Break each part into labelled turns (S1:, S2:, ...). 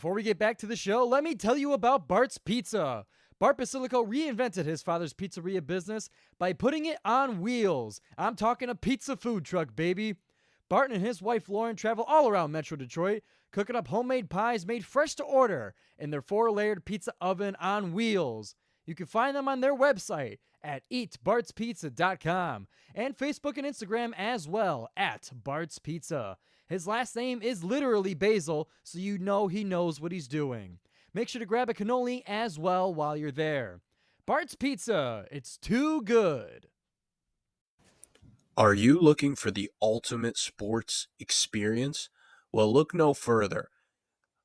S1: Before we get back to the show, let me tell you about Bart's Pizza. Bart Basilico reinvented his father's pizzeria business by putting it on wheels. I'm talking a pizza food truck, baby. Bart and his wife Lauren travel all around Metro Detroit, cooking up homemade pies made fresh to order in their 4-layered pizza oven on wheels. You can find them on their website at eatbartspizza.com and Facebook and Instagram as well at Bart's Pizza. His last name is literally Basil, so you know he knows what he's doing. Make sure to grab a cannoli as well while you're there. Bart's Pizza, it's too good.
S2: Are you looking for the ultimate sports experience? Well, look no further.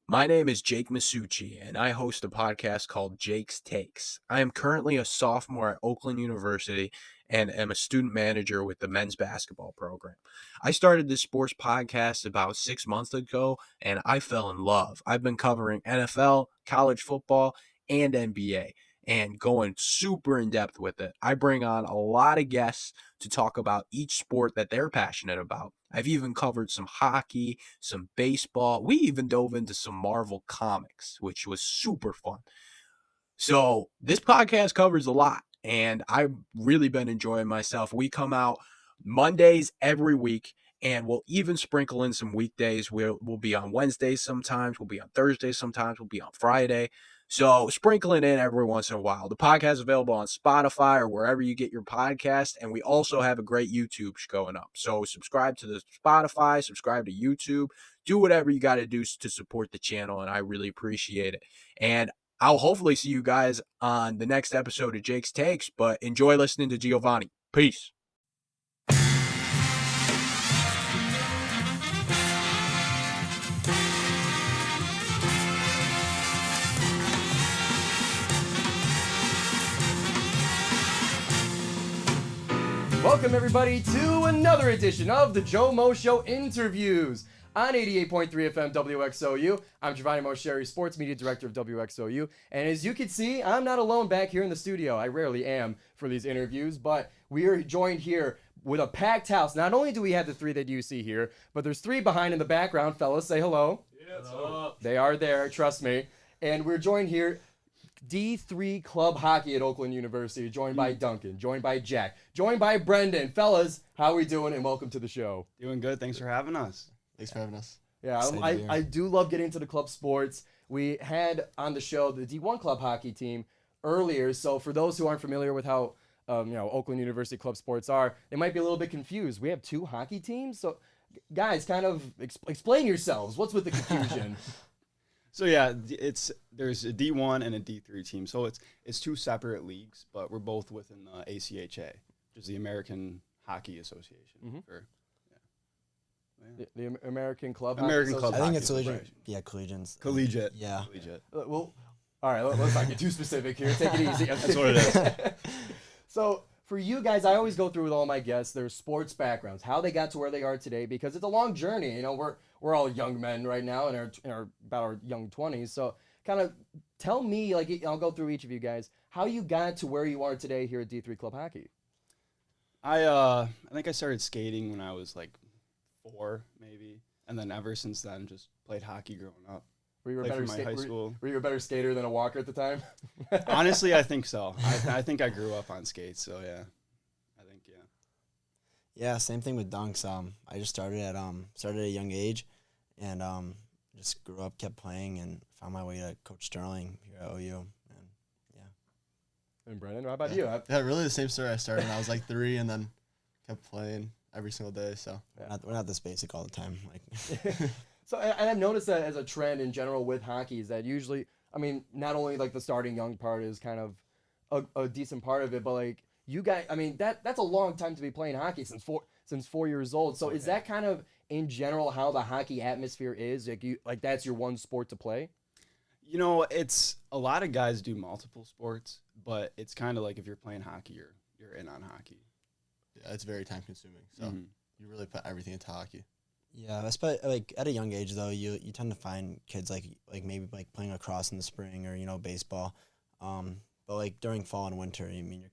S2: My name is Jake Masucci, and I host a podcast called Jake's Takes. I am currently a sophomore at Oakland University and am a student manager with the men's basketball program. I started this sports podcast about 6 months ago, and I fell in love. I've been covering NFL, college football, and NBA, and going super in depth with it. I bring on a lot of guests to talk about each sport that they're passionate about. I've even covered some hockey, some baseball. We even dove into some Marvel comics, which was super fun. So this podcast covers a lot, and I've really been enjoying myself. We come out Mondays every week, and we'll even sprinkle in some weekdays. We'll be on Wednesdays sometimes. We'll be on Thursdays sometimes. We'll be on Friday. So sprinkling in every once in a while. The podcast is available on Spotify or wherever you get your podcast. And we also have a great YouTube going up. So subscribe to the Spotify, subscribe to YouTube, do whatever you got to do to support the channel. And I really appreciate it. And I'll hopefully see you guys on the next episode of Jake's Takes, but enjoy listening to Giovanni. Peace.
S1: Welcome, everybody, to another edition of the GioMoShow interviews on 88.3 FM WXOU. I'm Giovanni Mosheri, Sports Media Director of WXOU. And as you can see, I'm not alone back here in the studio. I rarely am for these interviews, but we are joined here with a packed house. Not only do we have the three that you see here, but there's three behind in the background. Fellas, say hello.
S3: Yeah, hello.
S1: They are there, trust me. And we're joined here D3 Club Hockey at Oakland University, joined by Duncan, joined by Jack, joined by Brendan. Fellas, how are we doing, and welcome to the show.
S3: Doing good. Thanks for having us.
S4: Thanks for having us.
S1: Yeah, I do love getting into the club sports. We had on the show the D1 Club Hockey team earlier, so for those who aren't familiar with how Oakland University club sports are, they might be a little bit confused. We have two hockey teams, so guys, kind of explain yourselves. What's with the confusion?
S3: So yeah, there's a D1 and a D3 team. So it's two separate leagues, but we're both within the ACHA, which is the American Hockey Association.
S1: Mm-hmm.
S3: Yeah.
S1: The American Club
S3: American
S1: Hockey
S3: Club
S4: I think
S3: Hockey
S4: it's collegiate.
S3: Association.
S4: Yeah, collegiate.
S3: Collegiate.
S4: Yeah.
S3: Collegiate.
S1: Well, all right, let's not get too specific here. Take it easy.
S3: That's what it is.
S1: So for you guys, I always go through with all my guests their sports backgrounds, how they got to where they are today, because it's a long journey. You know, we're all young men right now in our about our young 20s. So kind of tell me, like, I'll go through each of you guys, how you got to where you are today here at D3 Club Hockey.
S3: I think I started skating when I was like 4, maybe, and then ever since then just played hockey growing up.
S1: Were you a
S3: Played
S1: better
S3: for my high school.
S1: Were you a better skater than a walker at the time?
S3: Honestly, I think so. I think I grew up on skates, so yeah.
S4: Yeah, same thing with dunks. I just started at a young age, and just grew up, kept playing, and found my way to Coach Sterling here at OU. And yeah.
S1: And Brendan, how about you?
S5: Yeah, really the same story. I started when I was like 3, and then kept playing every single day. So
S4: We're not this basic all the time. Like.
S1: So, and I've noticed that as a trend in general with hockey is that usually, I mean, not only like the starting young part is kind of a decent part of it, but like you guys, I mean, that's a long time to be playing hockey since 4 years old. So is that kind of in general how the hockey atmosphere is? Like that's your one sport to play?
S3: You know, it's a lot of guys do multiple sports, but it's kind of like if you're playing hockey, you're in on hockey.
S5: yeah, it's very time consuming. So you really put everything into hockey.
S4: Yeah, especially like at a young age though, you tend to find kids like maybe like playing lacrosse in the spring or baseball, but like during fall and winter, I mean you're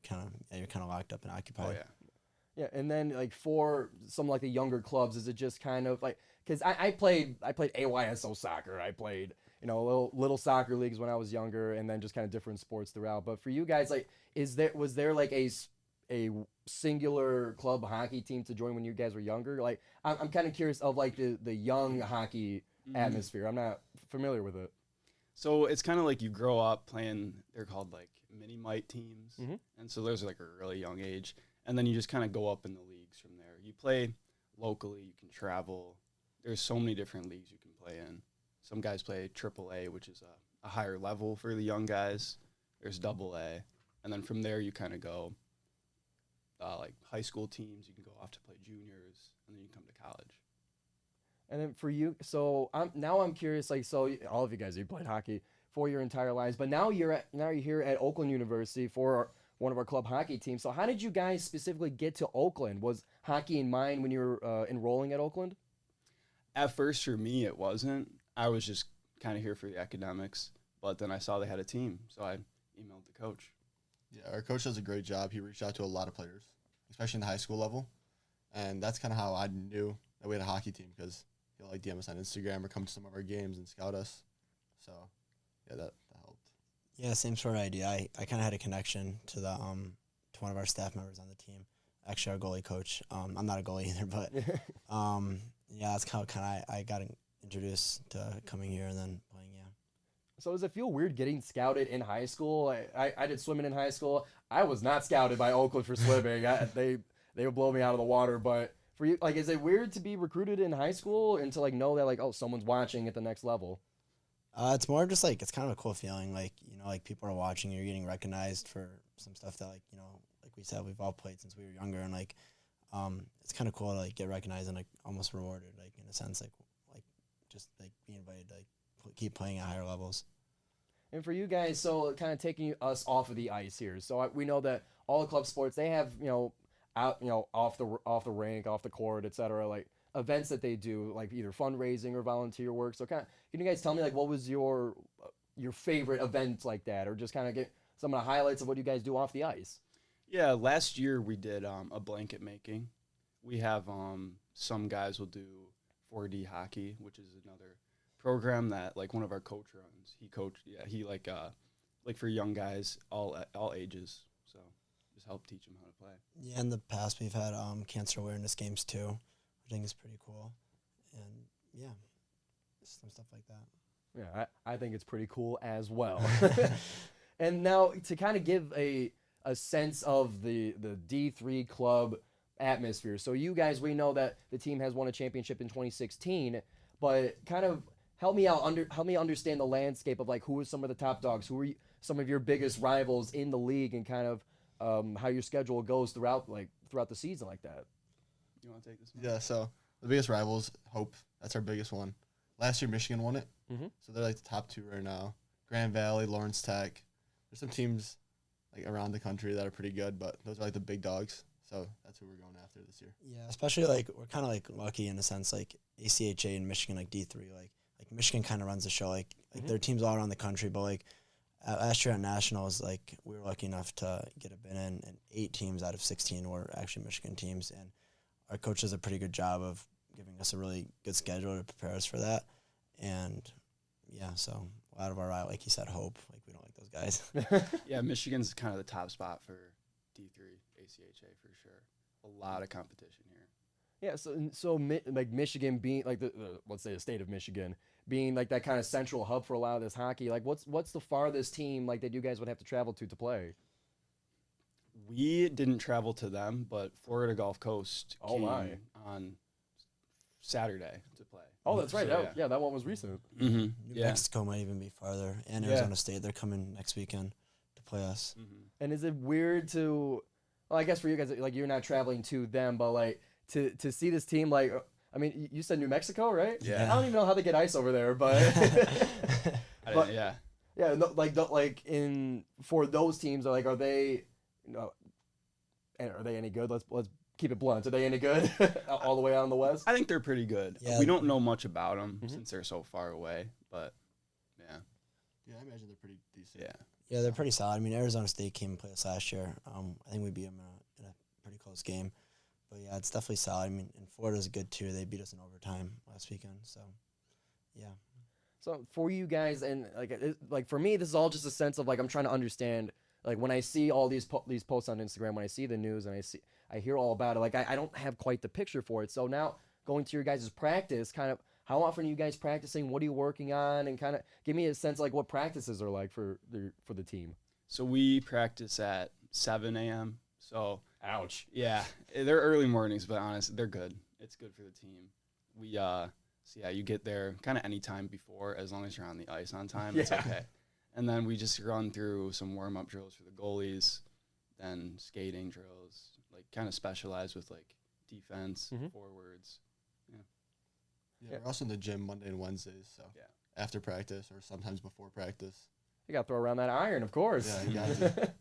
S4: kind of locked up and occupied.
S3: Oh yeah.
S1: Yeah, and then like for some like the younger clubs, is it just kind of
S6: because I played AYSO soccer. I played little soccer leagues when I was younger, and then just kind of different sports throughout. But for you guys, like, was there like a singular club hockey team to join when you guys were younger? Like, I'm kind of curious of like the young hockey atmosphere. I'm not familiar with it.
S3: So it's kind of like you grow up playing, they're called like mini mite teams. And so those are like a really young age. And then you just kind of go up in the leagues from there. You play locally, you can travel. There's so many different leagues you can play in. Some guys play AAA, which is a higher level for the young guys. There's AA. And then from there you kind of go like high school teams. You can go off to play juniors, and then you come to college.
S6: And then for you, so I'm curious. Like, so all of you guys, you played hockey for your entire lives, but now you're here at Oakland University for one of our club hockey teams. So how did you guys specifically get to Oakland? Was hockey in mind when you were enrolling at Oakland?
S3: At first, for me, it wasn't. I was just kind of here for the academics, but then I saw they had a team, so I emailed the coach.
S5: Yeah, our coach does a great job. He reached out to a lot of players, especially in the high school level, and that's kind of how I knew that we had a hockey team, because he'll like DM us on Instagram or come to some of our games and scout us. So, yeah, that helped.
S4: Yeah, same sort of idea. I kind of had a connection to the to one of our staff members on the team, actually our goalie coach. I'm not a goalie either, but yeah, that's how kind of I got introduced to coming here and then playing. Yeah.
S6: So does it feel weird getting scouted in high school? I did swimming in high school. I was not scouted by Oakland for swimming. They would blow me out of the water. But for you, like, is it weird to be recruited in high school and to like know that like, oh, someone's watching at the next level?
S4: It's more just like, it's kind of a cool feeling. Like, like people are watching, you're getting recognized for some stuff that like, like we said, we've all played since we were younger, and like, it's kind of cool to like get recognized and like almost rewarded, like in a sense, like just like being invited to like keep playing at higher levels.
S6: And for you guys, so kind of taking us off of the ice here. So we know that all the club sports, they have, out, off the rink, off the court, etc., like events that they do, like either fundraising or volunteer work. So can you guys tell me like what was your favorite event like that, or just kind of get some of the highlights of what you guys do off the ice?
S3: Yeah, last year we did a blanket making. We have some guys will do 4D hockey, which is another program that like one of our coach runs. He like for young guys all ages. So just help teach them how to play.
S4: Yeah, in the past we've had cancer awareness games too, which I think is pretty cool, and yeah, some stuff like that.
S6: Yeah, I think it's pretty cool as well. And now to kind of give a sense of the D3 club atmosphere. So you guys, we know that the team has won a championship in 2016, but kind of help me understand the landscape of like who are some of the top dogs, who are some of your biggest rivals in the league, and kind of how your schedule goes throughout the season like that.
S3: You want to take this one?
S5: Yeah, so the biggest rivals, Hope, that's our biggest one. Last year, Michigan won it, so they're like the top two right now. Grand Valley, Lawrence Tech. There's some teams like around the country that are pretty good, but those are like the big dogs. So that's who we're going after this year.
S4: Yeah, especially like we're kind of like lucky in a sense, like ACHA and Michigan, like D3, like Michigan kind of runs the show, like their teams all around the country. But like last year at Nationals, like we were lucky enough to get a bid in, and 8 teams out of 16 were actually Michigan teams, and our coach does a pretty good job of giving us a really good schedule to prepare us for that. And yeah, so a lot of our, like he said, Hope, like we don't like those guys.
S3: Yeah, Michigan's kind of the top spot for D3 ACHA for sure. A lot of competition here.
S6: Yeah, so like Michigan being like let's say the state of Michigan being like that kind of central hub for a lot of this hockey. Like what's the farthest team like that you guys would have to travel to play?
S3: We didn't travel to them, but Florida Gulf Coast came on Saturday to play.
S6: Oh, that's right.
S3: So,
S6: that one was recent.
S4: New Mexico might even be farther, and Arizona State. They're coming next weekend to play us.
S6: And is it weird to, well, I guess for you guys, like you're not traveling to them, but like to see this team, like, I mean, you said New Mexico, right?
S3: Yeah.
S6: I don't even know how they get ice over there, but yeah, no, like in for those teams, like, are they, are they any good? Let's keep it blunt. Are they any good all the way out in the West?
S3: I think they're pretty good.
S4: Yeah.
S3: We don't know much about them since they're so far away, but yeah.
S5: Yeah, I imagine they're pretty decent.
S3: Yeah.
S4: Yeah, they're pretty solid. I mean, Arizona State came and played us last year. I think we beat them in a pretty close game. But yeah, it's definitely solid. I mean, and Florida's good too. They beat us in overtime last weekend. So, yeah.
S6: So for you guys, and like for me, this is all just a sense of like I'm trying to understand. Like when I see all these posts on Instagram, when I see the news and I hear all about it, like I don't have quite the picture for it. So now going to your guys' practice, kind of how often are you guys practicing? What are you working on? And kind of give me a sense of like what practices are like for the team.
S3: So we practice at 7 a.m. So
S6: Ouch.
S3: yeah, they're early mornings, but honestly, they're good. It's good for the team. We so yeah, you get there kind of any time before, as long as you're on the ice on time. It's okay. And then we just run through some warm-up drills for the goalies, then skating drills, like kind of specialize with like defense, forwards.
S5: Yeah, we're also in the gym Monday and Wednesdays, so after practice or sometimes before practice.
S6: You got to throw around that iron, of course.
S5: Yeah, you got to.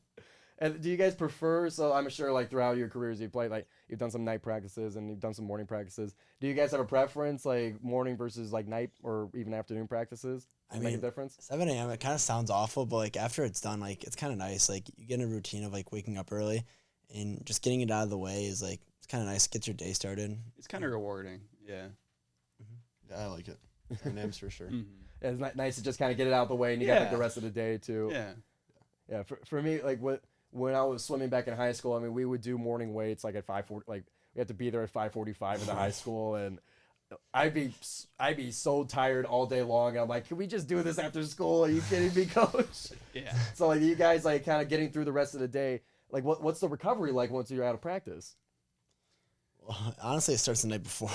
S6: And do you guys prefer, so I'm sure like throughout your careers you played, like you've done some night practices and you've done some morning practices. Do you guys have a preference, like morning versus like night or even afternoon practices? Does it make a difference?
S4: 7 a.m. It kind of sounds awful, but like after it's done, like it's kind of nice. Like you get in a routine of like waking up early and just getting it out of the way is like, it's kind of nice. Gets your day started.
S3: It's kind of rewarding. Yeah.
S5: Yeah, I like it. 7 a.m.'s for sure.
S6: Yeah, it's nice to just kind of get it out of the way and you got like the rest of the day too.
S3: Yeah.
S6: Yeah, for me, like when I was swimming back in high school, I mean, we would do morning weights like at 5:40. Like we had to be there at 5:45 in the high school, and I'd be so tired all day long. And I'm like, can we just do this after school? Are you kidding me, coach?
S3: Yeah.
S6: So like you guys like kind of getting through the rest of the day. Like what's the recovery like once you're out of practice?
S4: Well, honestly, it starts the night before.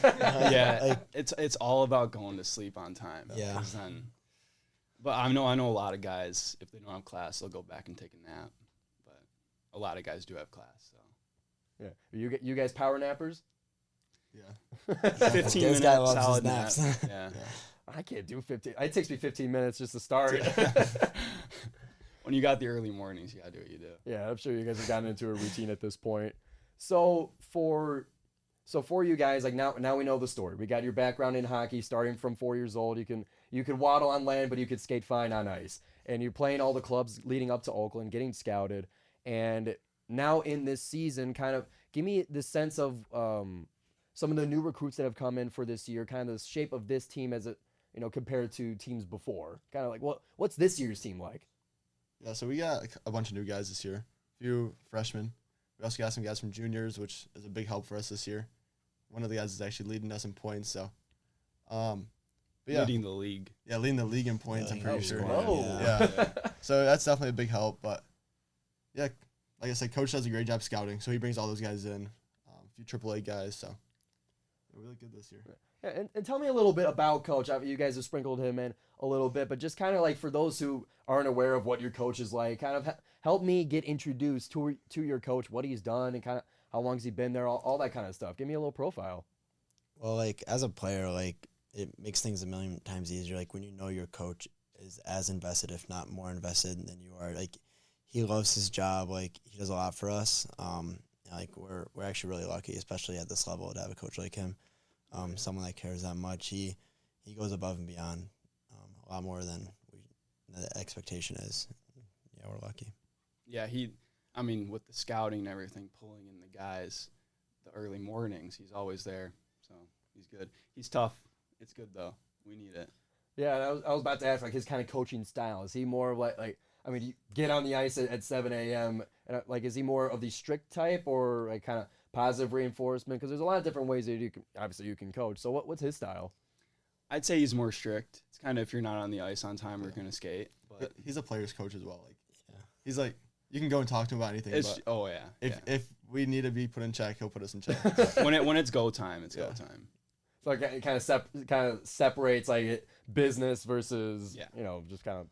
S3: Yeah, it's all about going to sleep on time.
S4: Yeah.
S3: 'Cause then, but I know a lot of guys, if they don't have class, they'll go back and take a nap. But a lot of guys do have class, so.
S6: Yeah, you guys power nappers?
S5: Yeah.
S3: 15
S4: This
S3: minutes
S4: guy loves his
S3: solid nap.
S4: naps.
S3: Yeah.
S6: I can't do 15. It takes me 15 minutes just to start.
S3: When you got the early mornings, you gotta do what you do.
S6: Yeah, I'm sure you guys have gotten into a routine at this point. So for you guys, like now we know the story. We got your background in hockey, starting from 4 years old. You can waddle on land, but you could skate fine on ice. And you're playing all the clubs leading up to Oakland, getting scouted, and now in this season, kind of give me the sense of some of the new recruits that have come in for this year, kind of the shape of this team as it compared to teams before. Kind of like what's this year's team like?
S5: Yeah, so we got a bunch of new guys this year. A few freshmen. We also got some guys from juniors, which is a big help for us this year. One of the guys is actually leading us in points, so. But yeah.
S3: Leading the league.
S5: Yeah, leading the league in points, I'm pretty sure.
S6: Whoa.
S5: Yeah. So that's definitely a big help, but yeah, like I said, Coach does a great job scouting, so he brings all those guys in, a few AAA guys, so they're really good this year.
S6: Yeah, and tell me a little bit about Coach. You guys have sprinkled him in a little bit, but just kind of like for those who aren't aware of what your coach is like, kind of help me get introduced to your coach, what he's done, and kind of how long has he been there, all that kind of stuff. Give me a little profile.
S4: Well, like as a player, like it makes things a million times easier. Like when you know your coach is as invested, if not more invested than you are. Like he loves his job. Like he does a lot for us. Like we're actually really lucky, especially at this level, to have a coach like him. Someone that cares that much. He goes above and beyond a lot more than the expectation is. Yeah, we're lucky.
S3: Yeah, with the scouting and everything, pulling in the guys, the early mornings, he's always there. So he's good. He's tough. It's good though. We need it.
S6: Yeah, I was about to ask like his kind of coaching style. Is he more of like you get on the ice at 7 a.m. and like is he more of the strict type or like kind of positive reinforcement? Because there's a lot of different ways that you can coach. So what's his style?
S3: I'd say he's more strict. It's kind of if you're not on the ice on time, we're gonna skate. But
S5: He's a player's coach as well. Like, he's like, you can go and talk to him about anything. But if we need to be put in check, he'll put us in check. So.
S3: when it's go time, it's go time.
S6: So it kind of separates like business versus just kind of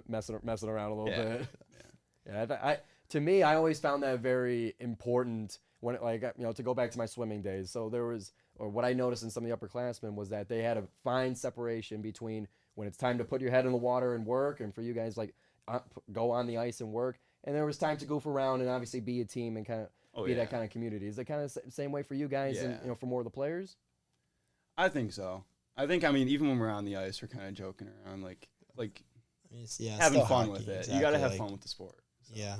S6: messing around a little bit. Yeah, to me, I always found that very important when to go back to my swimming days. So what I noticed in some of the upperclassmen was that they had a fine separation between when it's time to put your head in the water and work, and for you guys go on the ice and work, and there was time to goof around and obviously be a team and kind of be that kind of community. Is it kind of same way for you guys and for more of the players?
S3: I think so. Even when we're on the ice, we're kind of joking around, like having fun with it. Exactly. You got to have fun with the sport. So.
S4: Yeah.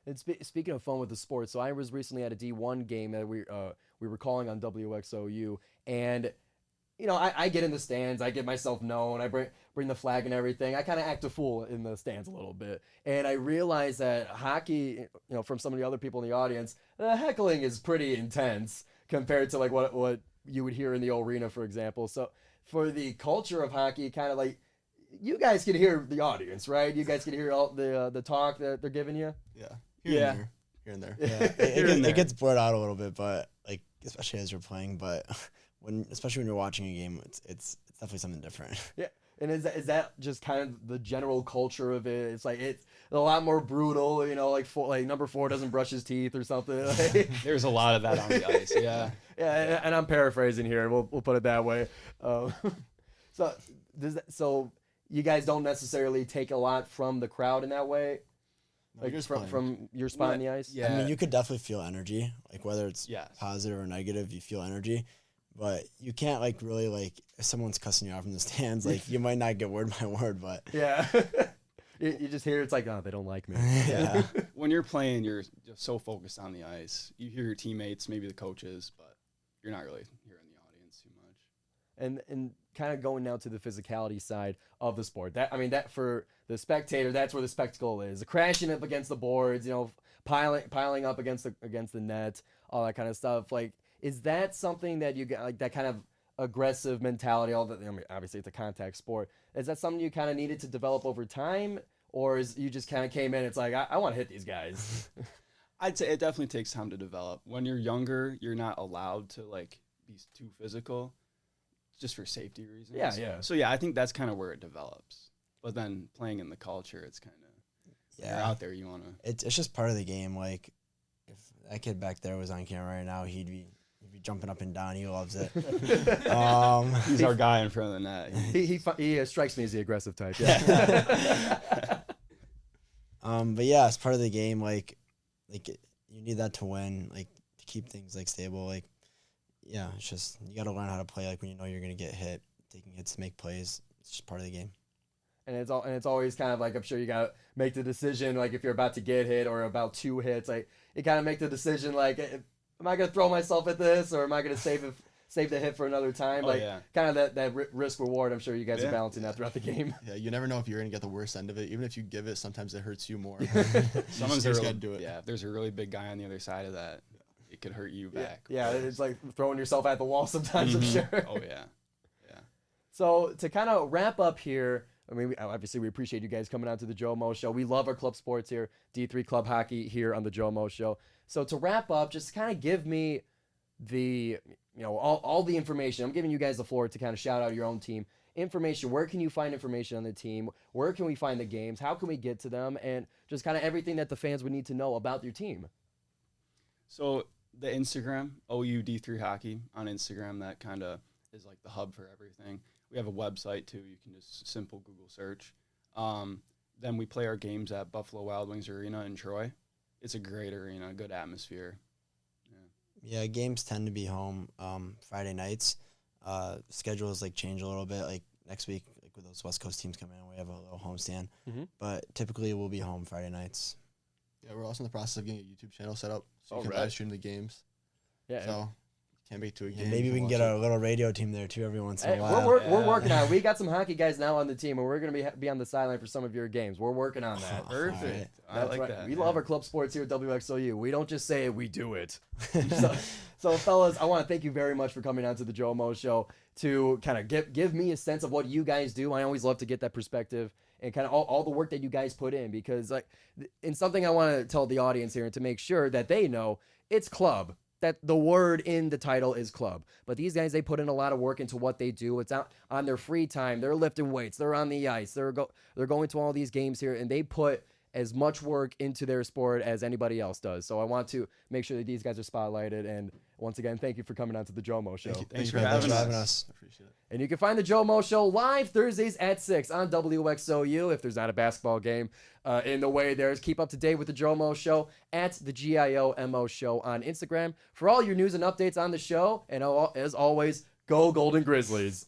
S6: And speaking of fun with the sports, so I was recently at a D1 game that we were calling on WXOU, and I get in the stands, I get myself known, I bring the flag and everything. I kind of act a fool in the stands a little bit, and I realize that hockey, from some of the other people in the audience, the heckling is pretty intense compared to like what you would hear in the arena, for example. So for the culture of hockey, kind of like, you guys can hear the audience, right? You guys can hear all the talk that they're giving you.
S5: Yeah. Here and there.
S4: Yeah, it gets blurred out a little bit, but like especially as you're playing. But especially when you're watching a game, it's definitely something different.
S6: Yeah, and is that just kind of the general culture of it? It's like it's a lot more brutal, like number 4 doesn't brush his teeth or something.
S3: There's a lot of that on the ice. Yeah.
S6: Yeah, and I'm paraphrasing here. We'll put it that way. So you guys don't necessarily take a lot from the crowd in that way.
S5: No,
S6: Like from your spot on the ice?
S3: Yeah.
S4: I mean, you could definitely feel energy, like whether it's
S3: Yes.
S4: positive or negative, you feel energy. But you can't like really like if someone's cussing you out from the stands, like you might not get word by word, but
S6: Yeah. You just hear it's like, oh, they don't like me.
S4: yeah.
S3: When you're playing, you're just so focused on the ice. You hear your teammates, maybe the coaches, but you're not really hearing the audience too much.
S6: And kind of going now to the physicality side of the sport. That for the spectator, that's where the spectacle is. The crashing up against the boards, piling up against the net, all that kind of stuff. Like, is that something that you get, like that kind of aggressive mentality? Obviously it's a contact sport. Is that something you kind of needed to develop over time, or is you just kind of came in? It's like I want to hit these guys.
S3: I'd say it definitely takes time to develop. When you're younger, you're not allowed to like be too physical, just for safety reasons.
S6: Yeah.
S3: So yeah, I think that's kind of where it develops. But then playing in the culture, it's kind of you're out there. You want to.
S4: It's just part of the game. Like if that kid back there was on camera right now, he'd be jumping up and down. He loves it.
S3: He's our guy in front of the net.
S6: He strikes me as the aggressive type. Yeah.
S4: But yeah, it's part of the game. Like you need that to win. Like to keep things like stable. Like yeah, it's just you got to learn how to play. Like when you know you're gonna get hit, taking hits to make plays. It's just part of the game.
S6: And it's always kind of like, I'm sure you got to make the decision, like if you're about to get hit or about 2 hits, like you kind of make the decision, like, am I going to throw myself at this, or am I going to save the hit for another time? Kind of that risk reward. I'm sure you guys are balancing that throughout the game.
S5: Yeah, you never know if you're going to get the worst end of it. Even if you give it, sometimes it hurts you more.
S3: Someone's
S5: just
S3: got
S5: gotta do it.
S3: Yeah, if there's a really big guy on the other side of that, it could hurt you back.
S6: Yeah, it's like throwing yourself at the wall sometimes, I'm sure.
S3: Oh yeah.
S6: So to kind of wrap up here, I mean, obviously we appreciate you guys coming out to the GioMoShow. We love our club sports here, D3 Club Hockey here on the GioMoShow. So to wrap up, just kind of give me the, all the information. I'm giving you guys the floor to kind of shout out your own team. Information, where can you find information on the team? Where can we find the games? How can we get to them? And just kind of everything that the fans would need to know about your team.
S3: So the Instagram, OUD3 Hockey on Instagram, that kind of is like the hub for everything. We have a website too. You can just simple Google search. Then we play our games at Buffalo Wild Wings Arena in Troy. It's a great arena, good atmosphere.
S4: Yeah, games tend to be home Friday nights. Schedules like change a little bit. Like next week, like with those West Coast teams coming in, we have a little homestand.
S6: Mm-hmm.
S4: But typically, we'll be home Friday nights.
S5: Yeah, we're also in the process of getting a YouTube channel set up so you
S6: Oh,
S5: can
S6: right.
S5: live stream the games.
S6: Yeah.
S5: So can't wait to a
S4: Yeah,
S5: game.
S4: maybe we can
S5: watch
S4: get
S5: it.
S4: a little radio team there too every once in
S6: Hey,
S4: a while.
S6: we're working on it. We got some hockey guys now on the team, and we're going to be on the sideline for some of your games. We're working on that.
S3: Perfect.
S4: Alright.
S3: I
S6: That's
S3: like
S6: right.
S3: that.
S6: We love our club sports here at WXOU. We don't just say it, we do it. So fellas, I want to thank you very much for coming on to the GioMoShow to kind of give me a sense of what you guys do. I always love to get that perspective and kind of all the work that you guys put in, because like in something I want to tell the audience here and to make sure that they know, it's club. That the word in the title is club. But these guys, they put in a lot of work into what they do. It's out on their free time. They're lifting weights. They're on the ice. They're going to all these games here, and they put as much work into their sport as anybody else does. So I want to make sure that these guys are spotlighted. And once again, thank you for coming on to the GioMoShow.
S3: Thanks for
S5: man.
S3: having
S5: Thanks
S3: us.
S5: I appreciate it.
S6: And you can find the GioMoShow live Thursdays at 6 on WXOU if there's not a basketball game in the way there. Keep up to date with the GioMoShow at the GioMoShow on Instagram for all your news and updates on the show. And as always, go Golden Grizzlies.